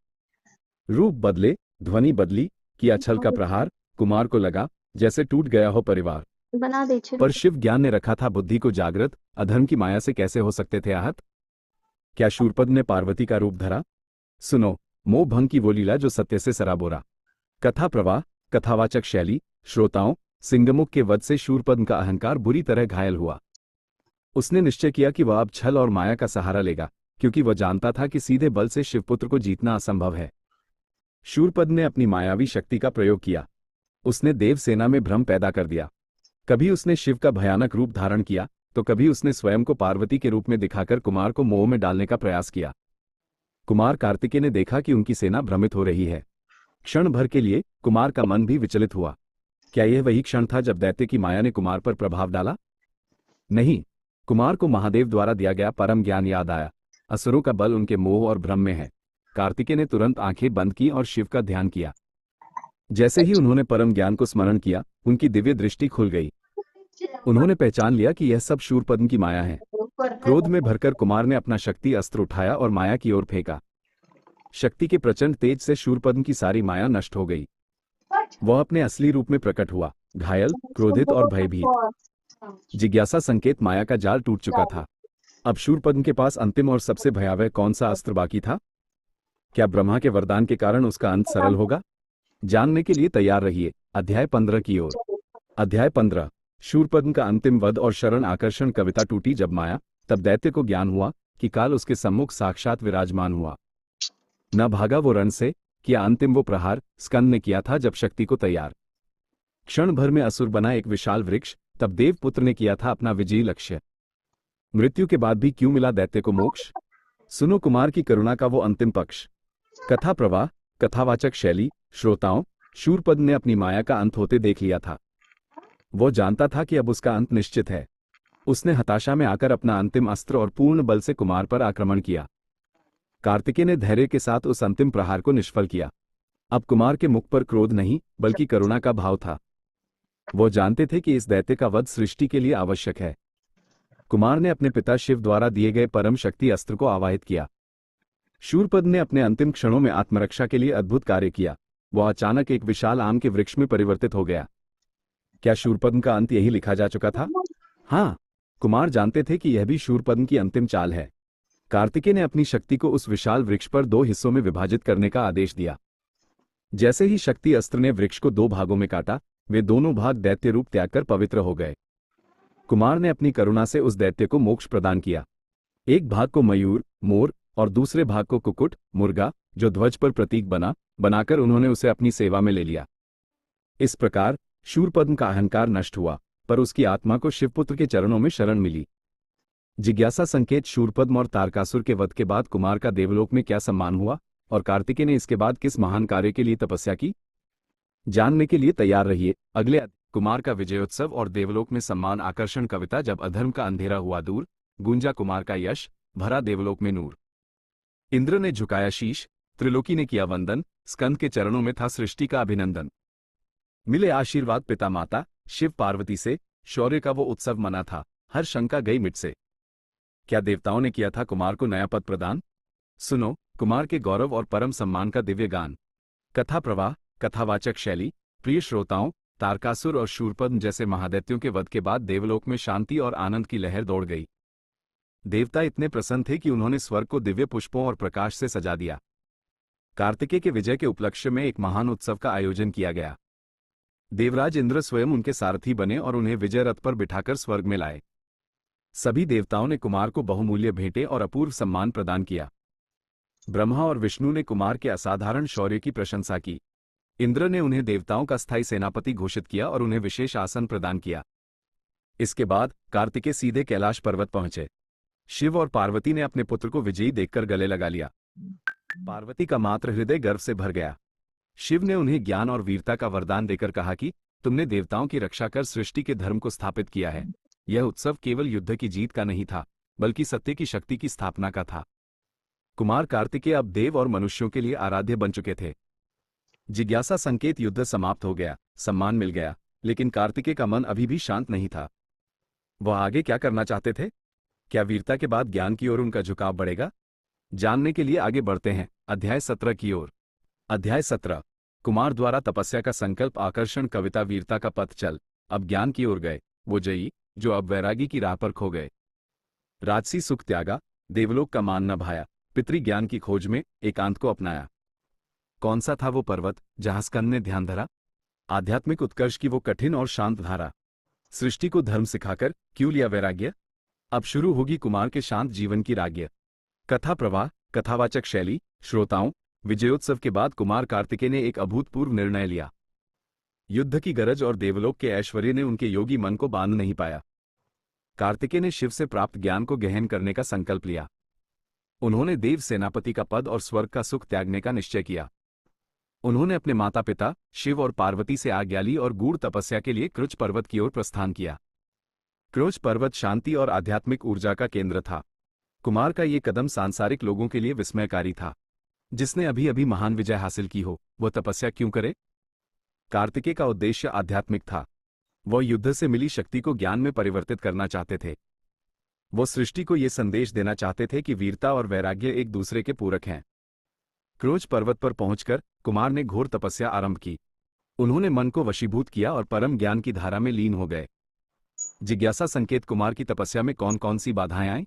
रूप बदले, ध्वनि बदली, किया छल का प्रहार। कुमार को लगा जैसे टूट गया हो परिवार। बना दे पर शिव ज्ञान ने रखा था बुद्धि को जागृत। अधर्म की माया से कैसे हो सकते थे आहत? क्या शूरपद्म ने पार्वती का रूप धरा? सुनो मोह भंग की वो लीला जो सत्य से सराबोरा। कथा प्रवाह, कथावाचक शैली। श्रोताओं, सिंगमुख के वध से शूरपद्म का अहंकार बुरी तरह घायल हुआ। उसने निश्चय किया कि वह अब छल और माया का सहारा लेगा, क्योंकि वह जानता था कि सीधे बल से शिवपुत्र को जीतना असंभव है। शूरपद्म ने अपनी मायावी शक्ति का प्रयोग किया। उसने देवसेना में भ्रम पैदा कर दिया। कभी उसने शिव का भयानक रूप धारण किया तो कभी उसने स्वयं को पार्वती के रूप में दिखाकर कुमार को मोह में डालने का प्रयास किया। कुमार कार्तिकेय ने देखा कि उनकी सेना भ्रमित हो रही है। क्षण भर के लिए कुमार का मन भी विचलित हुआ। क्या यह वही क्षण था जब दैत्य की माया ने कुमार पर प्रभाव डाला? नहीं, कुमार को महादेव द्वारा दिया गया परम ज्ञान याद आया। असुरों का बल उनके मोह और भ्रम में है। कार्तिकेय ने तुरंत आंखें बंद की और शिव का ध्यान किया। जैसे ही उन्होंने परम ज्ञान को स्मरण किया, उनकी दिव्य दृष्टि खुल गई। उन्होंने पहचान लिया कि यह सब शूरपद्म की माया है। क्रोध में भरकर कुमार ने अपना शक्ति अस्त्र उठाया और माया की ओर फेंका। शक्ति के प्रचंड तेज से शूरपद्म की सारी माया नष्ट हो गई। वह अपने असली रूप में प्रकट हुआ, घायल, क्रोधित और भयभीत। जिज्ञासा संकेत माया का जाल टूट चुका था। अब शूरपद्म के पास अंतिम और सबसे भयावह कौन सा अस्त्र बाकी था? क्या ब्रह्मा के वरदान के कारण उसका अंत सरल होगा? जानने के लिए तैयार रहिए अध्याय 15 की ओर। अध्याय 15। शूरपद्म का अंतिम वध और शरण आकर्षण कविता टूटी जब माया, तब दैत्य को ज्ञान हुआ कि काल उसके सम्मुख साक्षात विराजमान हुआ। न भागा वो रण से, किया अंतिम वो प्रहार स्कंद ने किया था जब शक्ति को तैयार। क्षण भर में असुर बना एक विशाल वृक्ष, तब देवपुत्र ने किया था अपना विजयी लक्ष्य। मृत्यु के बाद भी क्यों मिला दैत्य को मोक्ष? सुनो कुमार की करुणा का वो अंतिम पक्ष। कथा प्रवाह, कथावाचक शैली। श्रोताओं, शूरपद्म ने अपनी माया का अंत होते देख लिया था। वो जानता था कि अब उसका अंत निश्चित है। उसने हताशा में आकर अपना अंतिम अस्त्र और पूर्ण बल से कुमार पर आक्रमण किया। कार्तिकेय ने धैर्य के साथ उस अंतिम प्रहार को निष्फल किया। अब कुमार के मुख पर क्रोध नहीं बल्कि करुणा का भाव था। वो जानते थे कि इस दैत्य का वध सृष्टि के लिए आवश्यक है। कुमार ने अपने पिता शिव द्वारा दिए गए परम शक्ति अस्त्र को आवाहित किया। शूरपद्म ने अपने अंतिम क्षणों में आत्मरक्षा के लिए अद्भुत कार्य किया। वह अचानक एक विशाल आम के वृक्ष में परिवर्तित हो गया। क्या शूरपद्म का अंत यही लिखा जा चुका था? हाँ, कुमार जानते थे कि यह भी शूरपद्म की अंतिम चाल है। कार्तिकेय ने अपनी शक्ति को उस विशाल वृक्ष पर 2 हिस्सों में विभाजित करने का आदेश दिया। जैसे ही शक्ति अस्त्र ने वृक्ष को 2 भागों में काटा, वे दोनों भाग दैत्य रूप त्याग कर पवित्र हो गए। कुमार ने अपनी करुणा से उस दैत्य को मोक्ष प्रदान किया। एक भाग को मयूर, मोर और दूसरे भाग को कुक्कुट, मुर्गा, जो ध्वज पर प्रतीक बनाकर उन्होंने उसे अपनी सेवा में ले लिया। इस प्रकार शूरपद्म का अहंकार नष्ट हुआ, पर उसकी आत्मा को शिवपुत्र के चरणों में शरण मिली। जिज्ञासा संकेत शूरपद्म और तारकासुर के वध के बाद कुमार का देवलोक में क्या सम्मान हुआ और कार्तिकेय ने इसके बाद किस महान कार्य के लिए तपस्या की? जानने के लिए तैयार रहिए अगले। कुमार का विजयोत्सव और देवलोक में सम्मान आकर्षण कविता। जब अधर्म का अंधेरा हुआ दूर, गूंजा कुमार का यश, भरा देवलोक में नूर। इंद्र ने झुकाया शीश, त्रिलोकी ने किया वंदन, स्कंद के चरणों में था सृष्टि का अभिनंदन। मिले आशीर्वाद पिता माता, शिव पार्वती से, शौर्य का वो उत्सव मना था, हर शंका गई मिट से। क्या देवताओं ने किया था कुमार को नया पद प्रदान? सुनो कुमार के गौरव और परम सम्मान का दिव्य गान। कथा प्रवाह, कथावाचक शैली। प्रिय श्रोताओं, तारकासुर और शूरपद्म जैसे महादैत्यों के वध के बाद देवलोक में शांति और आनंद की लहर दौड़ गई। देवता इतने प्रसन्न थे कि उन्होंने स्वर्ग को दिव्य पुष्पों और प्रकाश से सजा दिया। कार्तिकेय के विजय के उपलक्ष्य में एक महान उत्सव का आयोजन किया गया। देवराज इंद्र स्वयं उनके सारथी बने और उन्हें विजय रथ पर बिठाकर स्वर्ग में लाए। सभी देवताओं ने कुमार को बहुमूल्य भेंटें और अपूर्व सम्मान प्रदान किया। ब्रह्मा और विष्णु ने कुमार के असाधारण शौर्य की प्रशंसा की। इंद्र ने उन्हें देवताओं का स्थायी सेनापति घोषित किया और उन्हें विशेष आसन प्रदान किया। इसके बाद कार्तिकेय सीधे कैलाश पर्वत पहुंचे। शिव और पार्वती ने अपने पुत्र को विजयी देखकर गले लगा लिया। पार्वती का मात्र हृदय गर्व से भर गया। शिव ने उन्हें ज्ञान और वीरता का वरदान देकर कहा कि तुमने देवताओं की रक्षा कर सृष्टि के धर्म को स्थापित किया है। यह उत्सव केवल युद्ध की जीत का नहीं था, बल्कि सत्य की शक्ति की स्थापना का था। कुमार कार्तिकेय अब देव और मनुष्यों के लिए आराध्य बन चुके थे। जिज्ञासा संकेत युद्ध समाप्त हो गया, सम्मान मिल गया, लेकिन कार्तिकेय का मन अभी भी शांत नहीं था। वह आगे क्या करना चाहते थे? क्या वीरता के बाद ज्ञान की ओर उनका झुकाव बढ़ेगा? जानने के लिए आगे बढ़ते हैं अध्याय 17 की ओर। अध्याय 17। कुमार द्वारा तपस्या का संकल्प, आकर्षण, कविता, वीरता का पथ चल अब ज्ञान की ओर गए, वो जयी जो अब वैरागी की राह पर खो गए। राजसी सुख त्यागा, देवलोक का मान न भाया, पितृ ज्ञान की खोज में एकांत को अपनाया। कौन सा था वो पर्वत जहां स्कंद ने ध्यान धरा? आध्यात्मिक उत्कर्ष की वो कठिन और शांत धारा। सृष्टि को धर्म सिखाकर क्यों लिया वैराग्य? अब शुरू होगी कुमार के शांत जीवन की राज्ञ। कथा प्रवाह, कथावाचक शैली, श्रोताओं। विजयोत्सव के बाद कुमार कार्तिकेय ने एक अभूतपूर्व निर्णय लिया। युद्ध की गरज और देवलोक के ऐश्वर्य ने उनके योगी मन को बांध नहीं पाया। कार्तिकेय ने शिव से प्राप्त ज्ञान को गहन करने का संकल्प लिया। उन्होंने देव सेनापति का पद और स्वर्ग का सुख त्यागने का निश्चय किया। उन्होंने अपने माता पिता शिव और पार्वती से आज्ञा ली और गूढ़ तपस्या के लिए कृच पर्वत की ओर प्रस्थान किया। कृच पर्वत शांति और आध्यात्मिक ऊर्जा का केंद्र था। कुमार का ये कदम सांसारिक लोगों के लिए विस्मयकारी था। जिसने अभी अभी महान विजय हासिल की हो, वह तपस्या क्यों करे? कार्तिकेय का उद्देश्य आध्यात्मिक था। वह युद्ध से मिली शक्ति को ज्ञान में परिवर्तित करना चाहते थे। वो सृष्टि को यह संदेश देना चाहते थे कि वीरता और वैराग्य एक दूसरे के पूरक हैं। क्रोच पर्वत पर पहुंचकर कुमार ने घोर तपस्या आरंभ की। उन्होंने मन को वशीभूत किया और परम ज्ञान की धारा में लीन हो गए। जिज्ञासा संकेत, कुमार की तपस्या में कौन कौन सी बाधाएं आईं?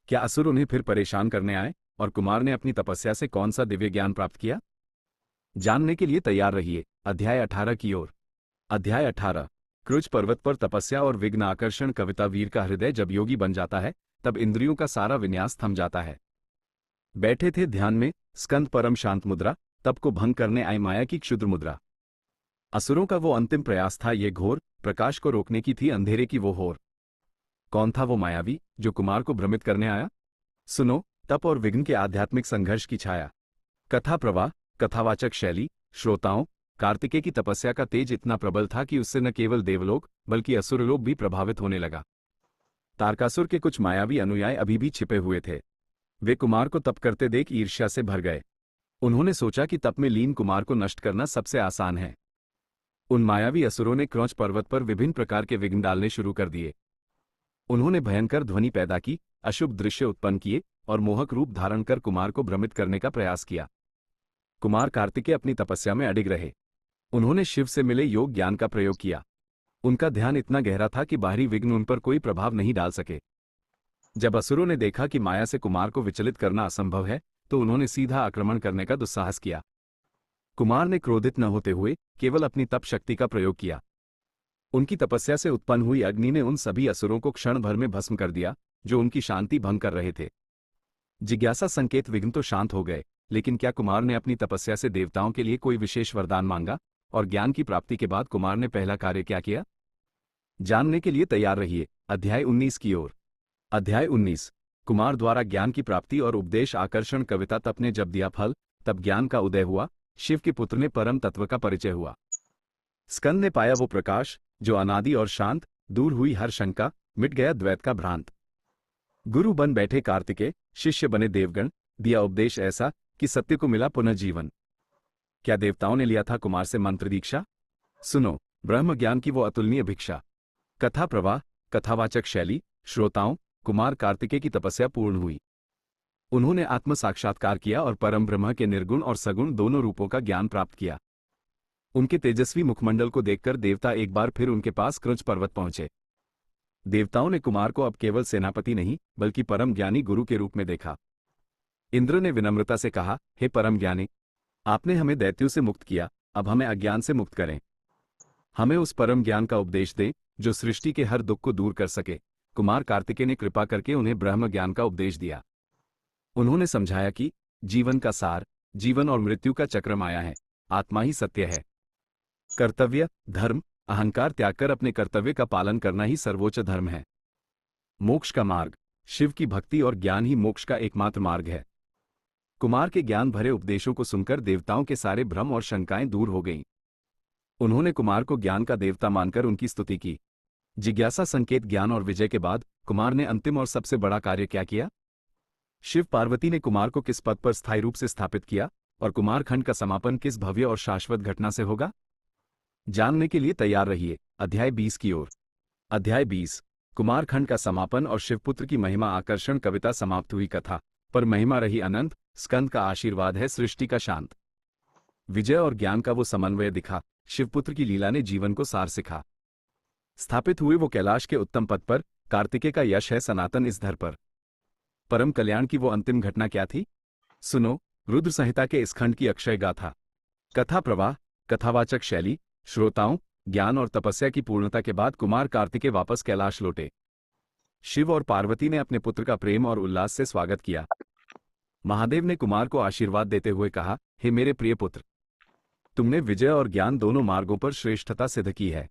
क्या असुर उन्हें फिर परेशान करने आए? और कुमार ने अपनी तपस्या से कौन सा दिव्य ज्ञान प्राप्त किया? जानने के लिए तैयार रहिए अध्याय 18 की ओर। अध्याय 18। क्रुच पर्वत पर तपस्या और विघ्न, आकर्षण, कविता। वीर का हृदय जब योगी बन जाता है तब इंद्रियों का सारा विन्यास थम जाता है। बैठे थे ध्यान में स्कंद, परम शांत मुद्रा, तप को भंग करने आई माया की क्षुद्र मुद्रा। असुरों का वो अंतिम प्रयास था ये घोर, प्रकाश को रोकने की थी अंधेरे की वो होर। कौन था वो मायावी जो कुमार को भ्रमित करने आया? सुनो, तप और विघ्न के आध्यात्मिक संघर्ष की छाया। कथा प्रवाह, कथावाचक शैली। श्रोताओं, कार्तिकेय की तपस्या का तेज इतना प्रबल था कि उससे न केवल देवलोक बल्कि असुरलोक भी प्रभावित होने लगा। तारकासुर के कुछ मायावी अनुयायी अभी भी छिपे हुए थे। वे कुमार को तप करते देख ईर्ष्या से भर गए। उन्होंने सोचा कि तप में लीन कुमार को नष्ट करना सबसे आसान है। उन मायावी असुरों ने क्रोच पर्वत पर विभिन्न प्रकार के विघ्न डालने शुरू कर दिए। उन्होंने भयंकर ध्वनि पैदा की, अशुभ दृश्य उत्पन्न किए और मोहक रूप धारण कर कुमार को भ्रमित करने का प्रयास किया। कुमार कार्तिकेय अपनी तपस्या में अडिग रहे। उन्होंने शिव से मिले योग ज्ञान का प्रयोग किया। उनका ध्यान इतना गहरा था कि बाहरी विघ्न उन पर कोई प्रभाव नहीं डाल सके। जब असुरों ने देखा कि माया से कुमार को विचलित करना असंभव है, तो उन्होंने सीधा आक्रमण करने का दुस्साहस किया। कुमार ने क्रोधित न होते हुए केवल अपनी तप शक्ति का प्रयोग किया। उनकी तपस्या से उत्पन्न हुई अग्नि ने उन सभी असुरों को क्षण भर में भस्म कर दिया जो उनकी शांति भंग कर रहे थे। जिज्ञासा संकेत, विघ्न तो शांत हो गए, लेकिन क्या कुमार ने अपनी तपस्या से देवताओं के लिए कोई विशेष वरदान मांगा? और ज्ञान की प्राप्ति के बाद कुमार ने पहला कार्य क्या किया? जानने के लिए तैयार रहिए अध्याय 19 की ओर। अध्याय 19। कुमार द्वारा ज्ञान की प्राप्ति और उपदेश, आकर्षण, कविता। तप ने जब दिया फल, तब ज्ञान का उदय हुआ। शिव के पुत्र ने परम तत्व का परिचय हुआ। स्कंद ने पाया वो प्रकाश जो अनादि और शांत। दूर हुई हर शंका, मिट गया द्वैत का भ्रांत। गुरु बन बैठे कार्तिकेय, शिष्य बने देवगण। दिया उपदेश ऐसा कि सत्य को मिला पुनर्जीवन। क्या देवताओं ने लिया था कुमार से मंत्र दीक्षा? सुनो, ब्रह्म ज्ञान की वो अतुलनीय भिक्षा। कथा प्रवाह, कथावाचक शैली। श्रोताओं, कुमार कार्तिकेय की तपस्या पूर्ण हुई। उन्होंने आत्म साक्षात्कार किया और परम ब्रह्म के निर्गुण और सगुण दोनों रूपों का ज्ञान प्राप्त किया। उनके तेजस्वी मुखमंडल को देखकर देवता एक बार फिर उनके पास क्रुच पर्वत पहुंचे। देवताओं ने कुमार को अब केवल सेनापति नहीं बल्कि परम ज्ञानी गुरु के रूप में देखा। इंद्र ने विनम्रता से कहा, हे परम ज्ञानी, आपने हमें दैत्यों से मुक्त किया, अब हमें अज्ञान से मुक्त करें। हमें उस परम ज्ञान का उपदेश दें जो सृष्टि के हर दुख को दूर कर सके। कुमार कार्तिकेय ने कृपा करके उन्हें ब्रह्म ज्ञान का उपदेश दिया। उन्होंने समझाया कि जीवन का सार, जीवन और मृत्यु का चक्र माया है, आत्मा ही सत्य है। कर्तव्य, धर्म, अहंकार त्याग कर अपने कर्तव्य का पालन करना ही सर्वोच्च धर्म है। मोक्ष का मार्ग, शिव की भक्ति और ज्ञान ही मोक्ष का एकमात्र मार्ग है। कुमार के ज्ञान भरे उपदेशों को सुनकर देवताओं के सारे भ्रम और शंकाएं दूर हो गईं। उन्होंने कुमार को ज्ञान का देवता मानकर उनकी स्तुति की। जिज्ञासा, संकेत, ज्ञान और विजय के बाद कुमार ने अंतिम और सबसे बड़ा कार्य क्या किया? शिव पार्वती ने कुमार को किस पद पर स्थायी रूप से स्थापित किया और कुमार खंड का समापन किस भव्य और शाश्वत घटना से होगा? जानने के लिए तैयार रहिए अध्याय 20 की ओर। अध्याय 20, कुमार खंड का समापन और शिवपुत्र की महिमा। आकर्षण कविता समाप्त हुई, कथा पर महिमा रही अनंत। स्कंद का आशीर्वाद है सृष्टि का शांत। विजय और ज्ञान का वो समन्वय दिखा। शिवपुत्र की लीला ने जीवन को सार सिखा। स्थापित हुए वो कैलाश के उत्तम पद पर। कार्तिकेय का यश है सनातन इस धर पर। परम कल्याण की वो अंतिम घटना क्या थी? सुनो रुद्र संहिता के इस खंड की अक्षय गाथा। कथा प्रवाह, कथावाचक शैली। श्रोताओं, ज्ञान और तपस्या की पूर्णता के बाद कुमार कार्तिकेय वापस कैलाश लौटे। शिव और पार्वती ने अपने पुत्र का प्रेम और उल्लास से स्वागत किया। महादेव ने कुमार को आशीर्वाद देते हुए कहा, हे मेरे प्रिय पुत्र, तुमने विजय और ज्ञान दोनों मार्गों पर श्रेष्ठता सिद्ध की है।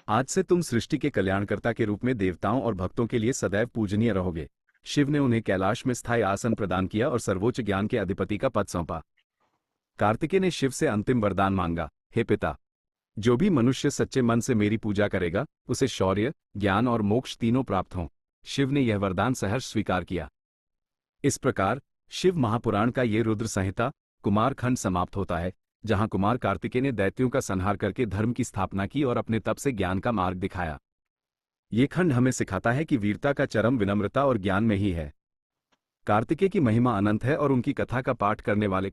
आज से तुम सृष्टि के कल्याणकर्ता के रूप में देवताओं और भक्तों के लिए सदैव पूजनीय रहोगे। शिव ने उन्हें कैलाश में स्थायी आसन प्रदान किया और सर्वोच्च ज्ञान के अधिपति का पद सौंपा। कार्तिकेय ने शिव से अंतिम वरदान मांगा, हे पिता, जो भी मनुष्य सच्चे मन से मेरी पूजा करेगा उसे शौर्य, ज्ञान और मोक्ष तीनों प्राप्त हों। शिव ने यह वरदान सहर्ष स्वीकार किया। इस प्रकार शिव महापुराण का ये रुद्र संहिता कुमार खंड समाप्त होता है, जहां कुमार कार्तिकेय ने दैत्यों का संहार करके धर्म की स्थापना की और अपने तप से ज्ञान का मार्ग दिखाया। ये खंड हमें सिखाता है कि वीरता का चरम विनम्रता और ज्ञान में ही है। कार्तिकेय की महिमा अनंत है और उनकी कथा का पाठ करने वाले